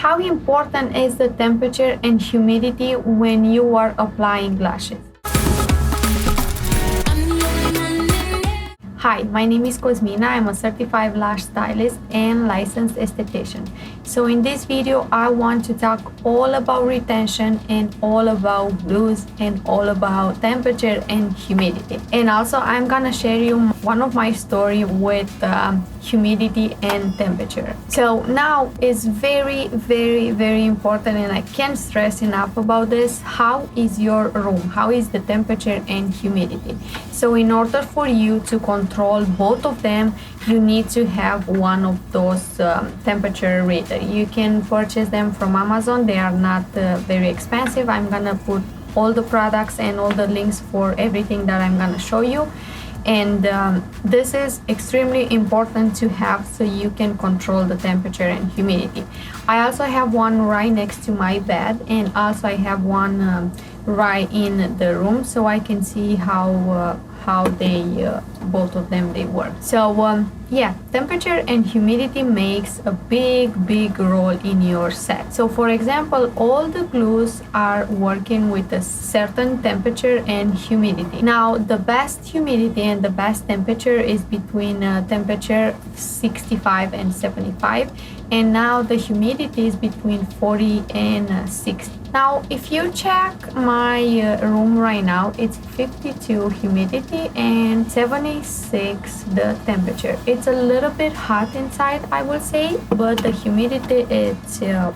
How important is the temperature and humidity when you are applying lashes? Hi, my name is COSMINA. I'm a certified lash stylist and licensed esthetician. So in this video, I want to talk all about retention and all about glues and all about temperature and humidity. And also, I'm gonna share you one of my story with humidity and temperature. So now it's very, very, very important, and I can't stress enough about this. How is your room? How is the temperature and humidity? So in order for you to control both of them, you need to have one of those temperature reader. You can purchase them from Amazon. They are not very expensive. I'm gonna put all the products and all the links for everything that I'm gonna show you. And this is extremely important to have so you can control the temperature and humidity. I also have one right next to my bed, and also I have one right in the room, so I can see how they both of them they work. So yeah, temperature and humidity makes a big role in your set. So for example, all the glues are working with a certain temperature and humidity. Now the best humidity and the best temperature is between temperature 65 and 75, and now the humidity is between 40 and 60. Now if you check my room right now, it's 52 humidity and 76 the temperature. It's a little bit hot inside, I will say, but the humidity is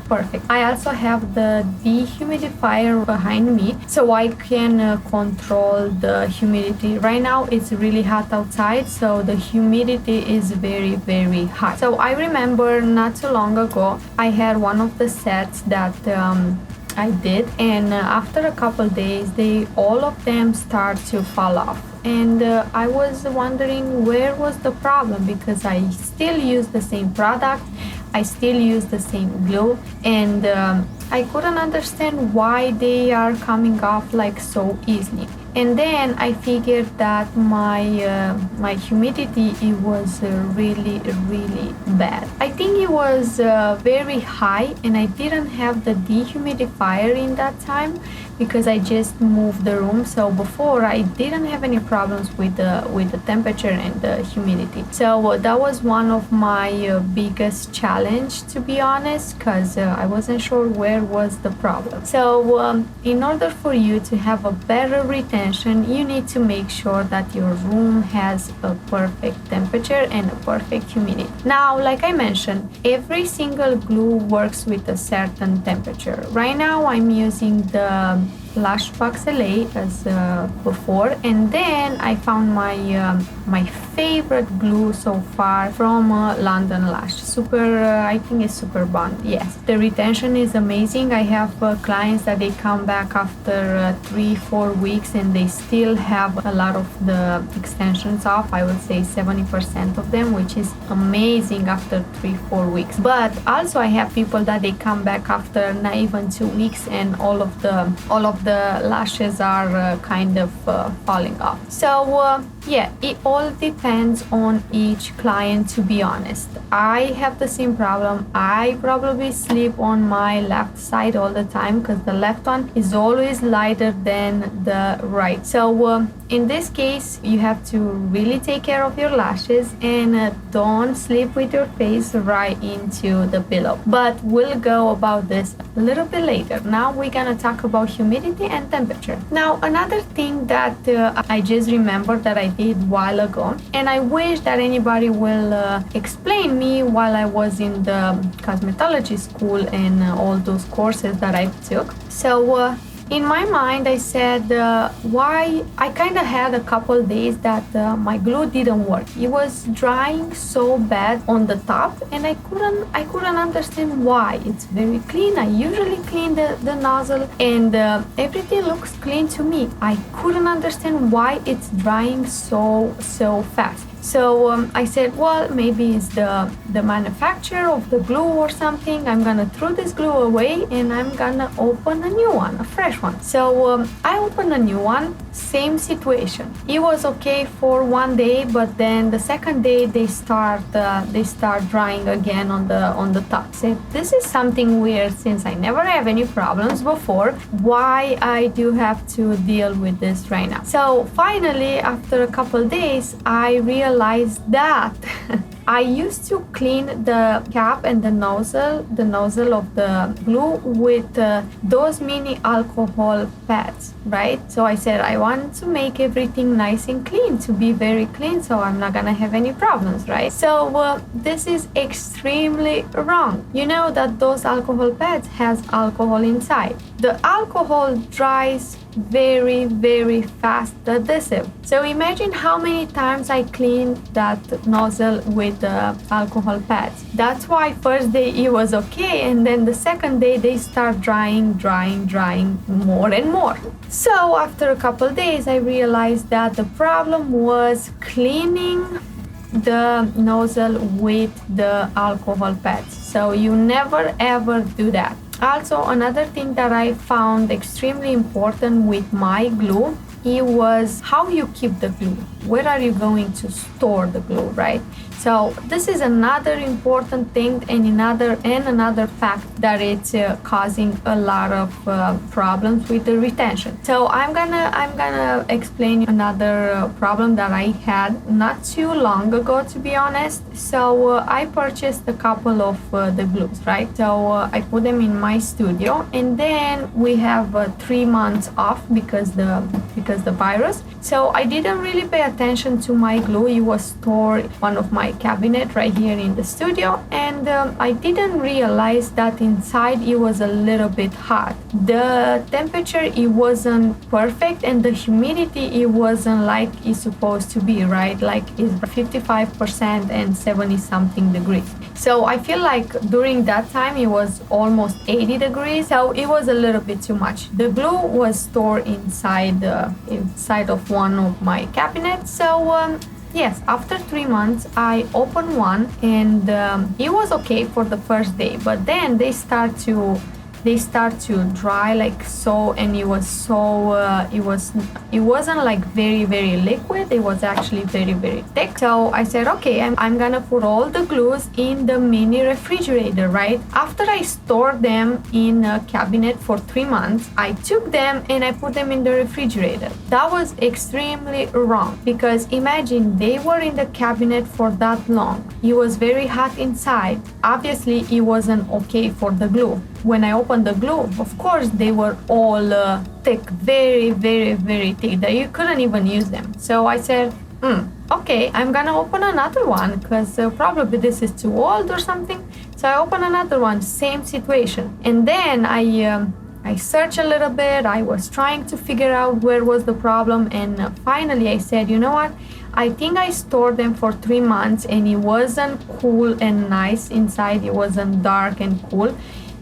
perfect. I also have the dehumidifier behind me, so I can control the humidity. Right now it's really hot outside, so the humidity is very hot. So I remember not too long ago I had one of the sets that I did, and after a couple days all of them start to fall off, and I was wondering where was the problem, because I still use the same product, I still use the same glue, and I couldn't understand why they are coming off like so easily. And then I figured that my humidity, it was really bad. I think it was very high, and I didn't have the dehumidifier in that time because I just moved the room. So before I didn't have any problems with the temperature and the humidity. So that was one of my biggest challenge, to be honest, because I wasn't sure where was the problem. So in order for you to have a better retention, you need to make sure that your room has a perfect temperature and a perfect humidity. Now, like I mentioned, every single glue works with a certain temperature. Right now I'm using the Lash Box LA as before, and then I found my favorite glue so far from London Lash, I think it's Super Bond. Yes, the retention is amazing. I have clients that they come back after 3-4 weeks and they still have a lot of the extensions off. I would say 70% of them, which is amazing after 3-4 weeks. But also I have people that they come back after not even 2 weeks and all of the lashes are kind of falling off. So yeah, it all depends on each client, to be honest. I have the same problem. I probably sleep on my left side all the time because the left one is always lighter than the right. So in this case, you have to really take care of your lashes and don't sleep with your face right into the pillow. But we'll go about this a little bit later. Now we're gonna talk about humidity and temperature. Now another thing that I just remembered that I did a while ago, and I wish that anybody will explain me while I was in the cosmetology school and all those courses that I took. So in my mind, I said, why? I kind of had a couple days that my glue didn't work. It was drying so bad on the top, and I couldn't understand why. It's very clean. I usually clean the nozzle, and everything looks clean to me. I couldn't understand why it's drying so fast. So I said, well, maybe it's the manufacturer of the glue or something. I'm gonna throw this glue away and I'm gonna open a new one, a fresh one. So I opened a new one, same situation. It was okay for one day, but then the second day they start drying again on the top. So this is something weird, since I never have any problems before. Why I do have to deal with this right now? So finally, after a couple days, I realized that I used to clean the cap and the nozzle of the glue with those mini alcohol pads, right? So I said I want to make everything nice and clean, to be very clean, so I'm not gonna have any problems, right? So this is extremely wrong. You know that those alcohol pads has alcohol inside. The alcohol dries very, very fast adhesive. So imagine how many times I cleaned that nozzle with the alcohol pads. That's why first day it was okay, and then the second day they start drying more and more. So after a couple days I realized that the problem was cleaning the nozzle with the alcohol pads. So you never ever do that. Also, another thing that I found extremely important with my glue, it was how you keep the glue. Where are you going to store the glue, right? So this is another important thing, and another fact that it's causing a lot of problems with the retention. So I'm gonna explain another problem that I had not too long ago, to be honest. So I purchased a couple of the glues, right? So I put them in my studio, and then we have 3 months off because the virus. So I didn't really pay attention to my glue. It was stored in one of my cabinet right here in the studio, and I didn't realize that inside it was a little bit hot. The temperature, it wasn't perfect, and the humidity, it wasn't like it's supposed to be, right? Like it's 55% and 70 something degrees. So I feel like during that time it was almost 80 degrees, so it was a little bit too much. The glue was stored inside of one of my cabinets. So yes, after 3 months I opened one, and it was okay for the first day, but then they start to dry like so, and it wasn't like very, very liquid. It was actually very, very thick. So I said, okay, I'm gonna put all the glues in the mini refrigerator, right? After I stored them in a cabinet for 3 months, I took them and I put them in the refrigerator. That was extremely wrong, because imagine they were in the cabinet for that long. It was very hot inside. Obviously it wasn't okay for the glue. When I opened the glue, of course they were all thick, very, very, very thick, that you couldn't even use them. So I said, okay, I'm gonna open another one, because probably this is too old or something. So I opened another one, same situation. And then I searched a little bit. I was trying to figure out where was the problem, and finally I said, you know what, I think I stored them for 3 months and it wasn't cool and nice inside. It wasn't dark and cool.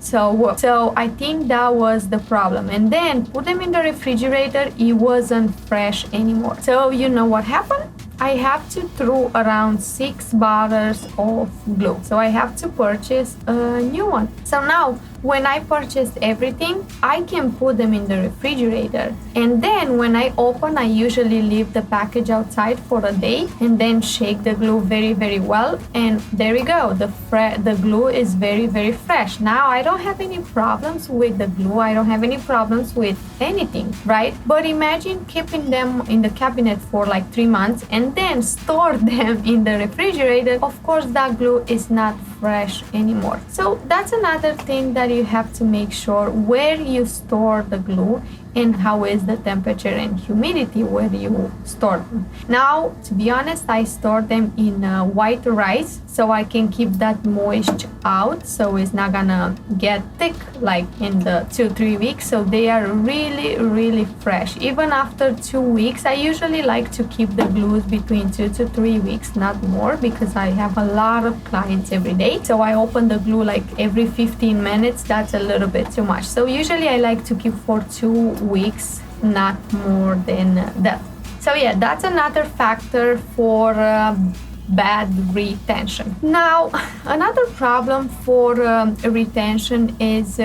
So I think that was the problem. And then put them in the refrigerator, it wasn't fresh anymore. So you know what happened? I have to throw around 6 bottles of glue. So I have to purchase a new one. So now when I purchased everything, I can put them in the refrigerator. And then when I open, I usually leave the package outside for a day and then shake the glue very, very well. And there we go. The glue is very, very fresh. Now I don't have any problems with the glue. I don't have any problems with anything, right? But imagine keeping them in the cabinet for like 3 months and then store them in the refrigerator. Of course, that glue is not fresh anymore. So that's another thing that you have to make sure, where you store the glue and how is the temperature and humidity where you store them. Now, to be honest, I store them in white rice so I can keep that moisture out, so it's not gonna get thick like in the 2-3 weeks. So they are really, really fresh. Even after 2 weeks, I usually like to keep the glues between 2 to 3 weeks, not more, because I have a lot of clients every day. So I open the glue like every 15 minutes. That's a little bit too much. So usually I like to keep for 2 weeks, not more than that. So yeah, that's another factor for bad retention. Now, another problem for retention is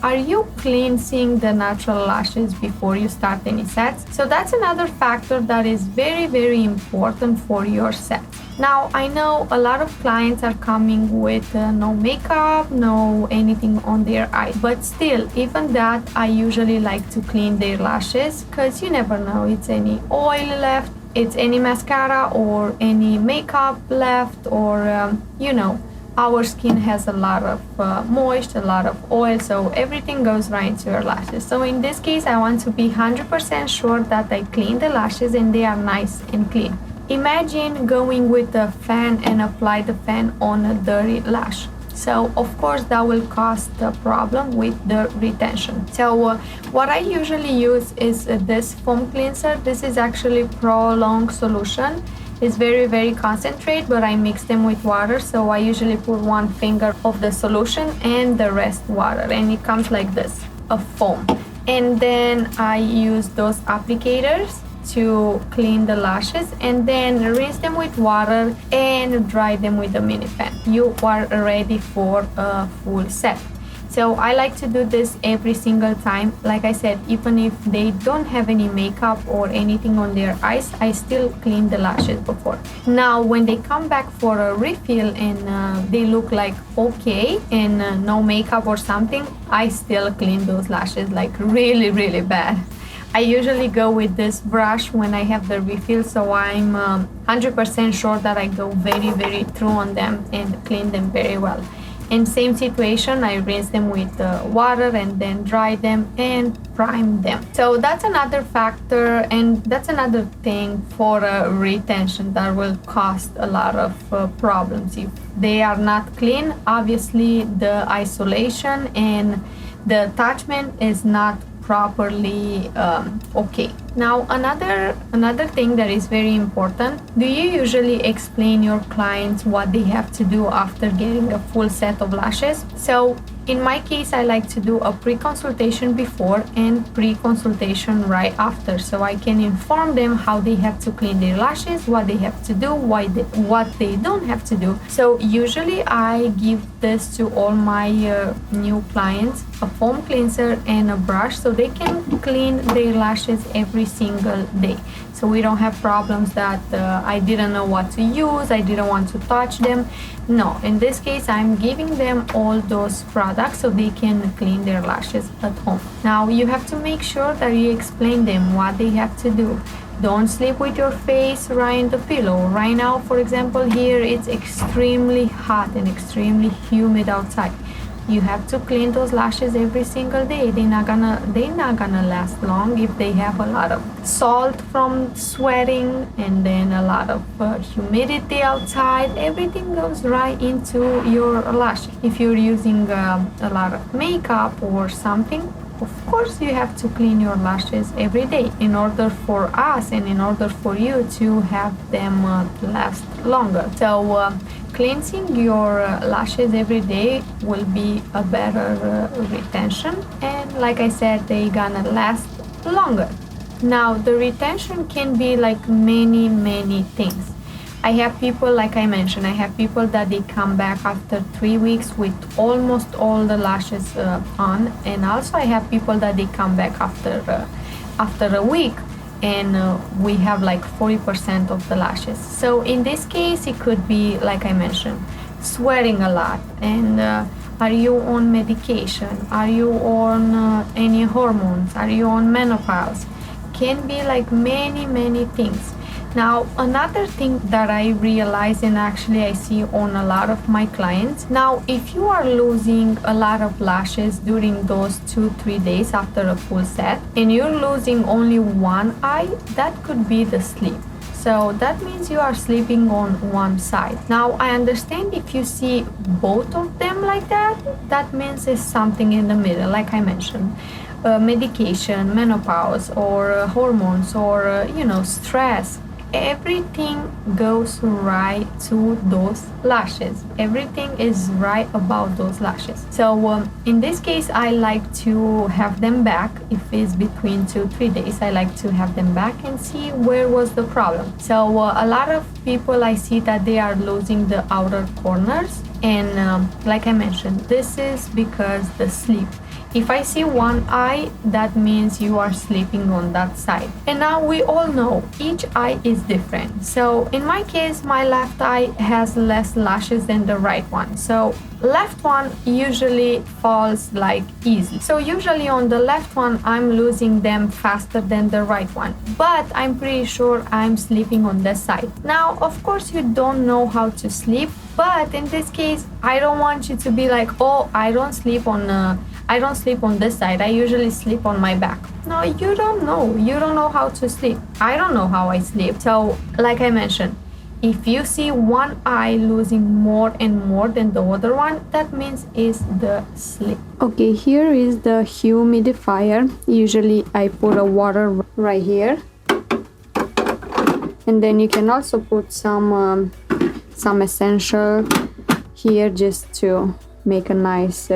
are you cleansing the natural lashes before you start any sets? So that's another factor that is very, very important for your sets. Now, I know a lot of clients are coming with no makeup, no anything on their eyes, but still, even that, I usually like to clean their lashes because you never know, it's any oil left, it's any mascara or any makeup left, or you know, our skin has a lot of moisture, a lot of oil, so everything goes right into your lashes. So in this case, I want to be 100% sure that I clean the lashes and they are nice and clean. Imagine going with a fan and apply the fan on a dirty lash. So of course that will cause the problem with the retention. So what I usually use is this foam cleanser. This is actually Pro Long solution. It's very, very concentrate, but I mix them with water. So I usually put one finger of the solution and the rest water, and it comes like this, a foam. And then I use those applicators to clean the lashes, and then rinse them with water and dry them with a mini fan. You are ready for a full set. So I like to do this every single time. Like I said, even if they don't have any makeup or anything on their eyes, I still clean the lashes before. Now when they come back for a refill and they look like okay and no makeup or something, I still clean those lashes like really, really bad. I usually go with this brush when I have the refill, so I'm 100% sure that I go very, very through on them and clean them very well. In same situation, I rinse them with water and then dry them and prime them. So that's another factor, and that's another thing for retention that will cause a lot of problems. If they are not clean, obviously the isolation and the attachment is not properly okay. Now another thing that is very important, do you usually explain your clients what they have to do after getting a full set of lashes? So in my case, I like to do a pre-consultation before and pre-consultation right after, so I can inform them how they have to clean their lashes, what they have to do, what they don't have to do. So usually I give this to all my new clients, a foam cleanser and a brush, so they can clean their lashes every single day. So we don't have problems that I didn't know what to use, I didn't want to touch them. No, in this case, I'm giving them all those products so they can clean their lashes at home. Now you have to make sure that you explain them what they have to do. Don't sleep with your face right in the pillow. Right now, for example, here it's extremely hot and extremely humid outside. You have to clean those lashes every single day. They're not gonna last long if they have a lot of salt from sweating and then a lot of humidity outside. Everything goes right into your lashes. If you're using a lot of makeup or something, of course you have to clean your lashes every day in order for us and in order for you to have them last longer. So cleansing your lashes every day will be a better retention, and like I said, they're gonna last longer. Now the retention can be like many things. I have people, like I mentioned, I have people that they come back after 3 weeks with almost all the lashes on, and also I have people that they come back after a week and we have like 40% of the lashes. So in this case, it could be, like I mentioned, sweating a lot, and are you on medication? Are you on any hormones? Are you on menopause? Can be like many things. Now another thing that I realize, and actually I see on a lot of my clients, now if you are losing a lot of lashes during those 2-3 days after a full set and you're losing only one eye, that could be the sleep. So that means you are sleeping on one side. Now I understand if you see both of them like that, that means it's something in the middle, like I mentioned. Medication, menopause, or hormones, or stress. Everything goes right to those lashes. Everything is right about those lashes. So in this case, I like to have them back. If it's between 2-3 days, I like to have them back and see where was the problem. So a lot of people, I see that they are losing the outer corners And like I mentioned, this is because the sleep. If I see one eye, that means you are sleeping on that side. And now we all know each eye is different. So in my case, my left eye has less lashes than the right one. So left one usually falls like easy. So usually on the left one, I'm losing them faster than the right one. But I'm pretty sure I'm sleeping on this side. Now, of course, you don't know how to sleep. But in this case, I don't want you to be like, oh, I don't sleep on this side. I usually sleep on my back. No, you don't know. You don't know how to sleep. I don't know how I sleep. So, like I mentioned, if you see one eye losing more and more than the other one, that means is the sleep. Okay, here is the humidifier. Usually I put a water right here. And then you can also put some essential here just to make a nice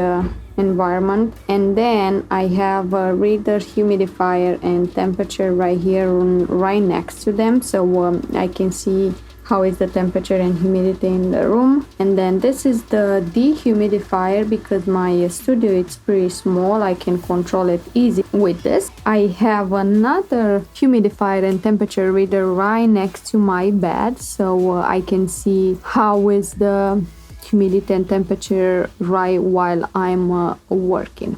environment. And then I have a reader, humidifier and temperature right here, right next to them, so I can see how is the temperature and humidity in the room. And then this is the dehumidifier, because my studio is pretty small, I can control it easy with this. I have another humidifier and temperature reader right next to my bed, so I can see how is the humidity and temperature right while I'm working.